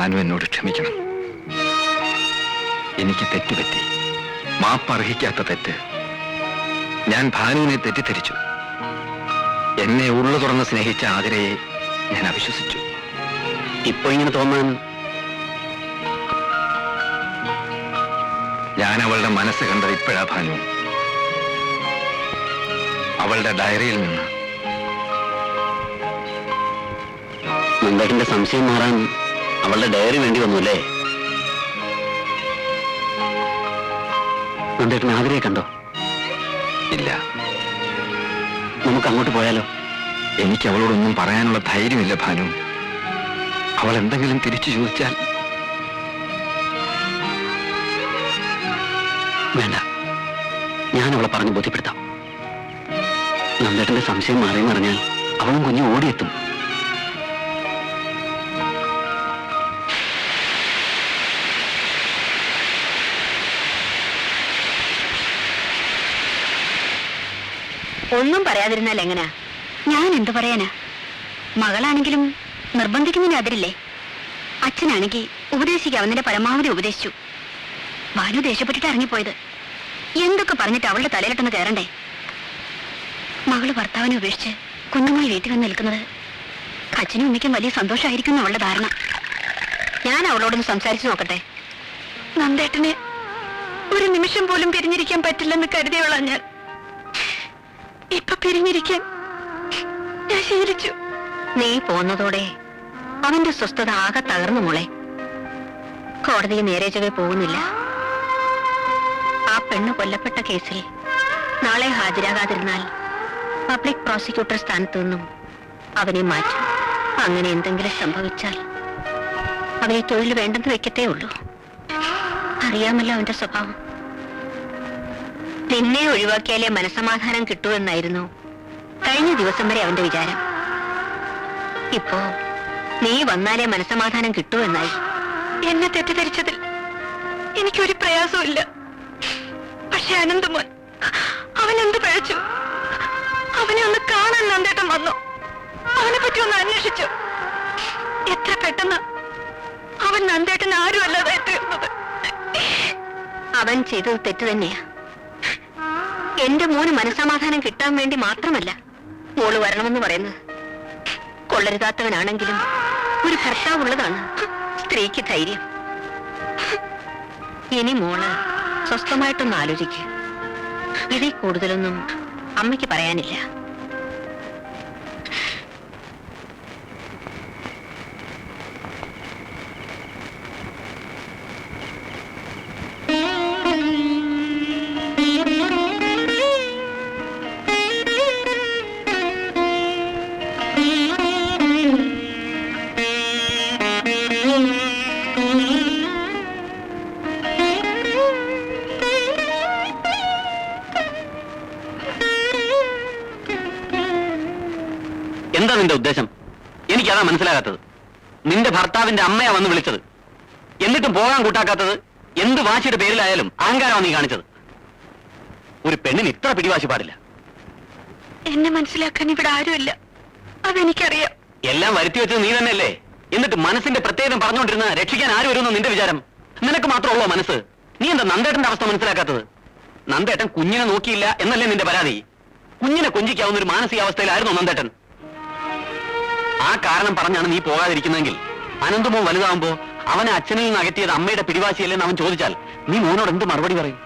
ഭാനു എന്നോട് ക്ഷമിക്കണം. എനിക്ക് തെറ്റുപറ്റി. മാപ്പർഹിക്കാത്ത തെറ്റ്. ഞാൻ ഭാനുവിനെ തെറ്റിദ്ധരിച്ചു. എന്നെ ഉള്ളു തുറന്ന് സ്നേഹിച്ച ആതിരയെ ഞാൻ അവിശ്വസിച്ചു. ഇപ്പൊ ഇങ്ങനെ തോന്നാൻ ഞാൻ അവളുടെ മനസ്സ് കണ്ടത് ഇപ്പോഴാ ഭാനു. അവളുടെ ഡയറിയിൽ നിന്ന്. നന്ദേട്ടന്റെ സംശയം മാറാൻ അവളുടെ ഡയറി വേണ്ടി വന്നു അല്ലേ? നന്ദേട്ടൻ ആതിരയെ കണ്ടോ? ഇല്ല. നമുക്ക് അങ്ങോട്ട് പോയാലോ? എനിക്ക് അവളോടൊന്നും പറയാനുള്ള ധൈര്യമില്ല ഭാനു. അവൾ എന്തെങ്കിലും തിരിച്ചു ചോദിച്ചാൽ. വേണ്ട, ഞാൻ അവളെ പറഞ്ഞ് ബോധ്യപ്പെടുത്താം. നന്ദേട്ടന്റെ സംശയം മാറിയെന്ന് പറഞ്ഞാൽ അവളും കുഞ്ഞു ഓടിയെത്തും. ഒന്നും പറയാതിരുന്നാൽ എങ്ങനാ? ഞാൻ എന്തു പറയാനാ? മകളാണെങ്കിലും നിർബന്ധിക്കുന്നതിന് അതിരില്ലേ? അച്ഛനാണെങ്കിൽ ഉപദേശിക്കാവുന്നതിന്റെ പരമാവധി ഉപദേശിച്ചു. ഭാനു ദേഷ്യപ്പെട്ടിട്ട് ഇറങ്ങിപ്പോയത്. എന്തൊക്കെ പറഞ്ഞിട്ട് അവളുടെ തലയിലിട്ടൊന്ന് കയറണ്ടേ? മകള് ഭർത്താവിനെ ഉപേക്ഷിച്ച് കുഞ്ഞുമായി വീട്ടിൽ വന്ന് നിൽക്കുന്നത് അച്ഛനും ഉമ്മയ്ക്കും വലിയ സന്തോഷമായിരിക്കും അവളുടെ ധാരണ. ഞാൻ അവളോടൊന്ന് സംസാരിച്ചു നോക്കട്ടെ. നന്ദേട്ടന് ഒരു നിമിഷം പോലും പിരിഞ്ഞിരിക്കാൻ പറ്റില്ലെന്ന് കരുതിയോളാം ഞാൻ. ഇപ്പൊ പിരിഞ്ഞിരിക്കാൻ ഞാൻ ശീലിച്ചു. നീ പോന്നതോടെ അവന്റെ സ്വസ്ഥത ആകെ തകർന്നു മോളെ. കോടതിയിൽ നേരെ ചൊവ്വേ പോകുന്നില്ല. ആ പെണ്ണ് കൊല്ലപ്പെട്ട കേസിൽ നാളെ ഹാജരാകാതിരുന്നാൽ പബ്ലിക് പ്രോസിക്യൂട്ടർ സ്ഥാനത്തു നിന്നും അവനെ മാറ്റും. അങ്ങനെ എന്തെങ്കിലും സംഭവിച്ചാൽ അവനെ തൊഴിൽ വേണ്ടെന്ന് വെക്കത്തേ ഉള്ളൂ. അറിയാമല്ലോ അവന്റെ സ്വഭാവം. നിന്നെ ഒഴിവാക്കിയാലേ മനസമാധാനം കിട്ടൂ എന്നായിരുന്നു കഴിഞ്ഞ ദിവസം വരെ അവന്റെ വിചാരം. ഇപ്പോ നീ വന്നാലേ മനസമാധാനം കിട്ടൂ എന്നായി. എന്നെ തെറ്റിദ്ധരിച്ചതിൽ എനിക്കൊരു പ്രയാസമില്ല. പക്ഷെ അനന്തമോൻ, അവനെന്ത് പഴച്ചു? അവനെ ഒന്ന് കാണാൻ നന്ദേട്ടൻ വന്നു. അവനെ പറ്റി ഒന്ന് അന്വേഷിച്ചു. എത്ര പെട്ടെന്ന് അവൻ നന്ദേട്ടൻ ആരും അല്ലാതായി തീർന്നത്. അവൻ ചെയ്തത് തെറ്റ് തന്നെയാ. എന്റെ മോന് മനസമാധാനം കിട്ടാൻ വേണ്ടി മാത്രമല്ല മോള് വരണമെന്ന് പറയുന്നത്. കൊള്ളരുതാത്തവനാണെങ്കിലും ഒരു ഭർത്താവ് ഉള്ളതാണ് സ്ത്രീക്ക് ധൈര്യം. ഇനി മോള് സ്വസ്ഥമായിട്ടൊന്ന് ആലോചിക്കുക. ഇതിൽ കൂടുതലൊന്നും അമ്മയ്ക്ക് പറയാനില്ല. എന്താ നിന്റെ ഉദ്ദേശം? എനിക്കതാ മനസ്സിലാകാത്തത്. നിന്റെ ഭർത്താവിന്റെ അമ്മയാ വന്ന് വിളിച്ചത്. എന്നിട്ടും പോകാൻ കൂട്ടാക്കാത്തത് എന്ത് വാശിയുടെ പേരിലായാലും അഹങ്കാരമാണ് നീ കാണിച്ചത്. ഒരു പെണ്ണിന് ഇത്ര പിടിവാശി പാടില്ല. എന്നെ മനസ്സിലാക്കാൻ ഇവിടെ ആരുമില്ല, അതെനിക്കറിയാം. എല്ലാം വരുത്തി വെച്ചത് നീ തന്നെയല്ലേ? എന്നിട്ട് മനസ്സിന്റെ പ്രത്യേകം പറഞ്ഞുകൊണ്ടിരുന്ന രക്ഷിക്കാൻ ആര് വരുമെന്ന് നിന്റെ വിചാരം? നിനക്ക് മാത്രമുള്ളോ മനസ്സ്? നീ എന്താ നന്ദേട്ടന്റെ അവസ്ഥ മനസ്സിലാക്കാത്തത്? നന്ദേട്ടൻ കുഞ്ഞിനെ നോക്കിയില്ല എന്നല്ലേ നിന്റെ പരാതി? കുഞ്ഞിനെ കൊഞ്ചിക്കാവുന്ന ഒരു മാനസികാവസ്ഥയിലായിരുന്നു നന്ദേട്ടൻ. ആ കാരണം പറഞ്ഞാണ് നീ പോകാതിരിക്കുന്നതെങ്കിൽ അനന്തമോ വലുതാവുമ്പോ അവനെ അച്ഛനിൽ നിന്ന് അകറ്റിയത് അമ്മയുടെ പിടിവാശിയല്ലെന്ന് അവൻ ചോദിച്ചാൽ നീ മോനോട് എന്ത് മറുപടി പറയും?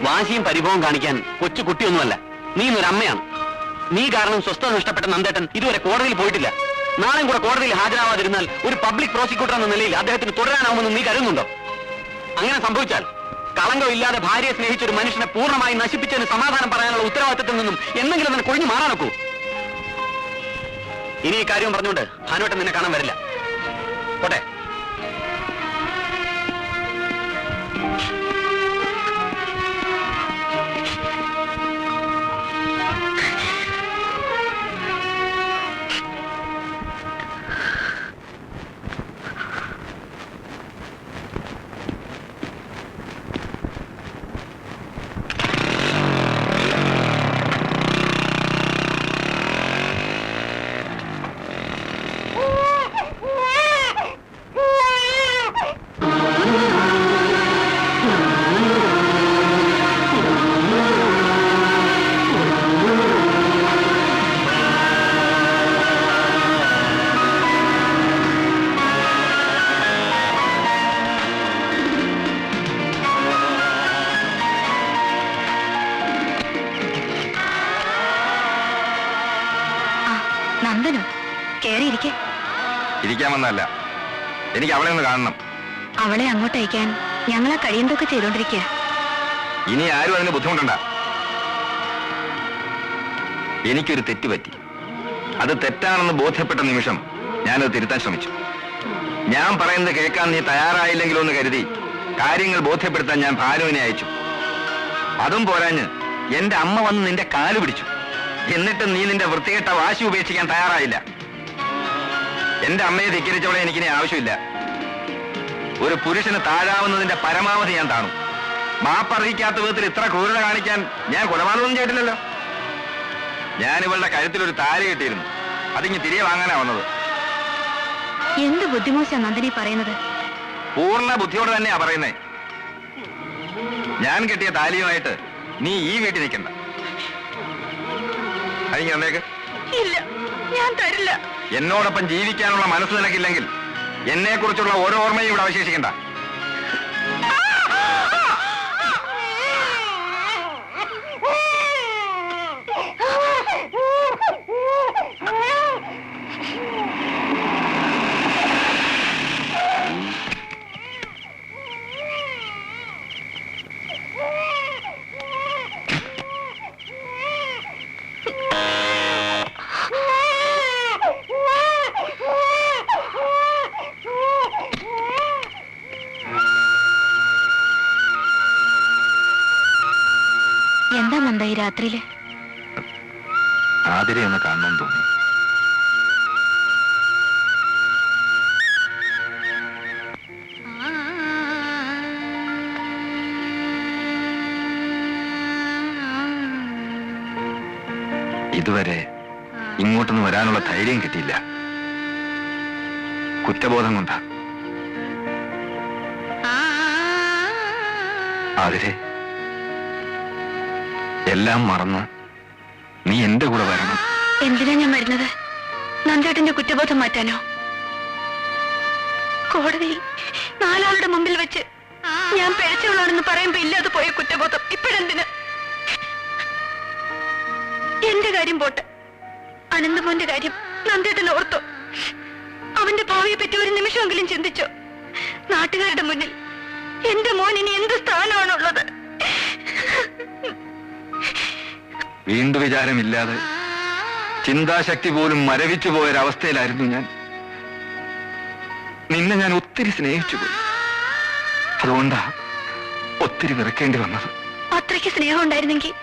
വാശിയും പരിഭവം കാണിക്കാൻ കൊച്ചു കുട്ടിയൊന്നുമല്ല, നീ ഇന്നൊരു അമ്മയാണ്. നീ കാരണം സ്വസ്ഥത നഷ്ടപ്പെട്ട നന്ദേട്ടൻ ഇതുവരെ കോടതിയിൽ പോയിട്ടില്ല. നാളെയും കൂടെ കോടതിയിൽ ഹാജരാവാതിരുന്നാൽ ഒരു പബ്ലിക് പ്രോസിക്യൂട്ടർ എന്ന നിലയിൽ അദ്ദേഹത്തിന് തുടരാനാവുമെന്ന് നീ കരുതുന്നുണ്ടോ? അങ്ങനെ സംഭവിച്ചാൽ കളങ്കമില്ലാതെ ഭാര്യയെ സ്നേഹിച്ച ഒരു മനുഷ്യനെ പൂർണ്ണമായി നശിപ്പിച്ചതിന് സമാധാനം പറയാനുള്ള ഉത്തരവാദിത്തത്തിൽ നിന്നും എന്തെങ്കിലും അതിനെ കൊഴിഞ്ഞു മാറാനൊക്കൂ. ഇനി ഈ കാര്യം പറഞ്ഞുകൊണ്ട് ഭാനുവേട്ടൻ നിന്നെ കാണാൻ വരില്ല. പോട്ടെ. കേറിയിരിക്കെ. ഇരിക്കാൻ വന്നതല്ല, എനിക്ക് അവളെ ഒന്ന് കാണണം. അവളെ അങ്ങോട്ട് അയക്കാൻ ഞങ്ങളാ കഴിയുന്നതൊക്കെ ചെയ്തോണ്ടിരിക്കുക. ഇനി ആരും അതിന് ബുദ്ധിമുട്ടണ്ട. എനിക്കൊരു തെറ്റ് പറ്റി. അത് തെറ്റാണെന്ന് ബോധ്യപ്പെട്ട നിമിഷം ഞാനത് തിരുത്താൻ ശ്രമിച്ചു. ഞാൻ പറയുന്നത് കേൾക്കാൻ നീ തയ്യാറായില്ലെങ്കിലോ എന്ന് കരുതി കാര്യങ്ങൾ ബോധ്യപ്പെടുത്താൻ ഞാൻ ഭാനുവിനെ അയച്ചു. അതും പോരാഞ്ഞ് എന്റെ അമ്മ വന്ന് നിന്റെ കാല് പിടിച്ചു. എന്നിട്ട് നീ നിന്റെ വൃത്തികെട്ട വാശി ഉപേക്ഷിക്കാൻ തയ്യാറായില്ല. എന്റെ അമ്മയെ ധിക്കരിച്ചവളെ എനിക്കിനി ആവശ്യമില്ല. ഒരു പുരുഷന് താഴാവുന്നതിന്റെ പരമാവധി ഞാൻ താണു. മാപ്പർഹിക്കാത്ത വിധത്തിൽ ഇത്ര ക്രൂരത കാണിക്കാൻ ഞാൻ കൊലപാതകമൊന്നും ചെയ്തിട്ടില്ലല്ലോ. ഞാൻ ഇവളുടെ കഴുത്തിലൊരു താലി കിട്ടിയിരുന്നു. അതിങ്ങ് തിരികെ വാങ്ങാനാ വന്നത്. എന്ത് ബുദ്ധിമോശ നന്ദിനി പറയുന്നത്? പൂർണ്ണ ബുദ്ധിയോടെ തന്നെയാ പറയുന്നേ. ഞാൻ കെട്ടിയ താലിയുമായിട്ട് നീ ഈ വീട്ടിൽ നിൽക്കണ്ട. അതിങ്ങ് വന്നേക്ക്. ഇല്ല, ഞാൻ തരില്ല. എന്നോടൊപ്പം ജീവിക്കാനുള്ള മനസ്സ് നിനക്കില്ലെങ്കിൽ എന്നെ കുറിച്ചുള്ള ഓരോ ഓർമ്മയും ഇവിടെ അവശേഷിക്കണ്ട. എന്താ നന്ദ ഈ രാത്രിയില്? ആതിരെ ഒന്ന് കാണണമെന്ന് തോന്നി. ഇതുവരെ ഇങ്ങോട്ടൊന്നും വരാനുള്ള ധൈര്യം കിട്ടിയില്ല. കുറ്റബോധം കൊണ്ടാ. ആതിരെ, എല്ലാം മറന്ന് നീ എന്റെ കൂടെ വരണം. എന്തിനാ ഞാൻ വരുന്നത്? നന്ദേട്ടന്റെ കുറ്റബോധം മാറ്റാനോ? കോടതിയിൽ നാലാളുടെ മുമ്പിൽ വെച്ച് ഞാൻ പിഴച്ചവളാണെന്ന് പറയുമ്പോ ഇല്ലാതെ പോയ കുറ്റബോധം ഇപ്പോഴെന്തിന്? എന്റെ കാര്യം പോട്ടെ, അനന്തമോന്റെ കാര്യം നന്ദേട്ടൻ ഓർത്തോ? അവന്റെ ഭാവിയെ പറ്റി ഒരു നിമിഷമെങ്കിലും ചിന്തിച്ചോ? നാട്ടുകാരുടെ മുന്നിൽ എന്റെ മോൻ ഇനി എന്ത് സ്ഥാനമാണുള്ളത്? വീണ്ടും വിചാരമില്ലാതെ ചിന്താശക്തി പോലും മരവിച്ചു പോയൊരവസ്ഥയിലായിരുന്നു ഞാൻ. നിന്നെ ഞാൻ ഒത്തിരി സ്നേഹിച്ചു പോയി. അതുകൊണ്ടാ ഒത്തിരി വെറുക്കേണ്ടി വന്നത്. അത്രയ്ക്ക് സ്നേഹം ഉണ്ടായിരുന്നെങ്കിൽ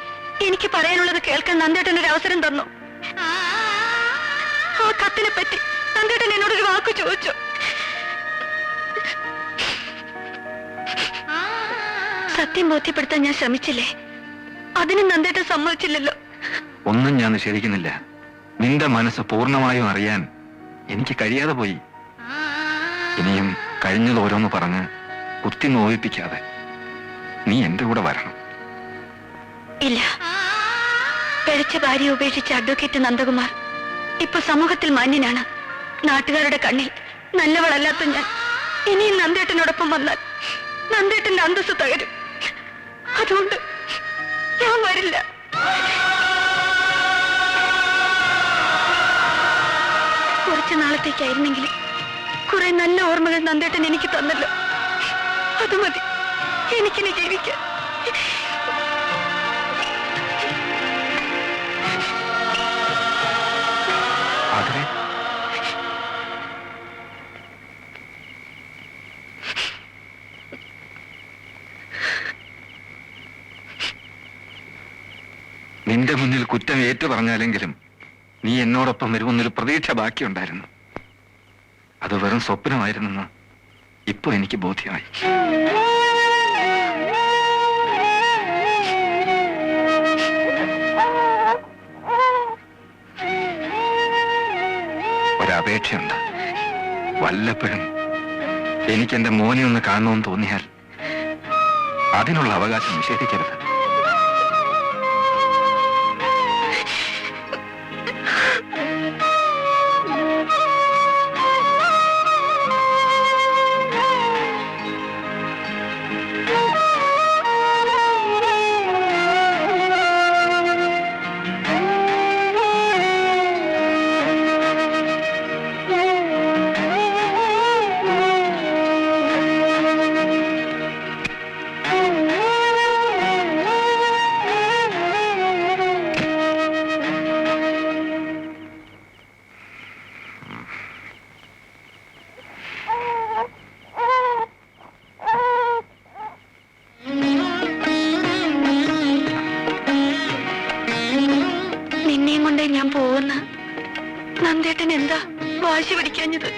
എനിക്ക് പറയാനുള്ളത് കേൾക്കാൻ നന്ദേട്ടൻ ഒരു അവസരം തന്നു. ആ കത്തിനെ പറ്റി നന്ദേട്ടൻ എന്നോടൊരു വാക്ക് ചോദിച്ചു. സത്യം ബോധ്യപ്പെടുത്താൻ ഞാൻ ശ്രമിച്ചില്ലേ? അതിന് നന്ദേട്ടൻ സമ്മതിച്ചില്ലല്ലോ. ഒന്നും ഞാൻ നിഷേധിക്കുന്നില്ല. നിന്റെ മനസ്സ് പൂർണ്ണമായും അറിയാൻ എനിക്ക് കഴിയാതെ പോയി. ഇനിയും കഴിഞ്ഞത് ഓരോന്ന് പറഞ്ഞ് കുത്തി നോവിപ്പിക്കാതെ നീ എന്റെ കൂടെ വരണം. ഇല്ല, പിഴച്ച ഭാര്യയെ ഉപേക്ഷിച്ച അഡ്വക്കേറ്റ് നന്ദകുമാർ ഇപ്പൊ സമൂഹത്തിൽ മാന്യനാണ്. നാട്ടുകാരുടെ കണ്ണിൽ നല്ലവളല്ലാത്ത ഞാൻ ഇനിയും നന്ദേട്ടനോടൊപ്പം വന്നാൽ നന്ദേട്ടന്റെ അന്തസ്സ് തകരും. അതുകൊണ്ട് ഞാൻ വരില്ല. കുറച്ചു നാളത്തേക്കായിരുന്നെങ്കിലും കുറെ നല്ല ഓർമ്മകൾ നന്ദേട്ടൻ എനിക്ക് തന്നല്ലോ. അത് മതി എനിക്കിനി ജീവിക്കാൻ. അതെ, നിന്റെ മുന്നിൽ കുറ്റം ഏറ്റു പറഞ്ഞാലെങ്കിലും നീ എന്നോടൊപ്പം വരുമെന്നൊരു പ്രതീക്ഷ ബാക്കിയുണ്ടായിരുന്നു. അത് വെറും സ്വപ്നമായിരുന്നെന്ന് ഇപ്പൊ എനിക്ക് ബോധ്യമായി. ഒരപേക്ഷയുണ്ട്. വല്ലപ്പോഴും എനിക്കെന്റെ മോനെ ഒന്ന് കാണണമെന്ന് തോന്നിയാൽ അതിനുള്ള അവകാശം നിഷേധിക്കരുത്. നന്ദേട്ടൻ എന്താ വാശി പിടിക്കാഞ്ഞത്?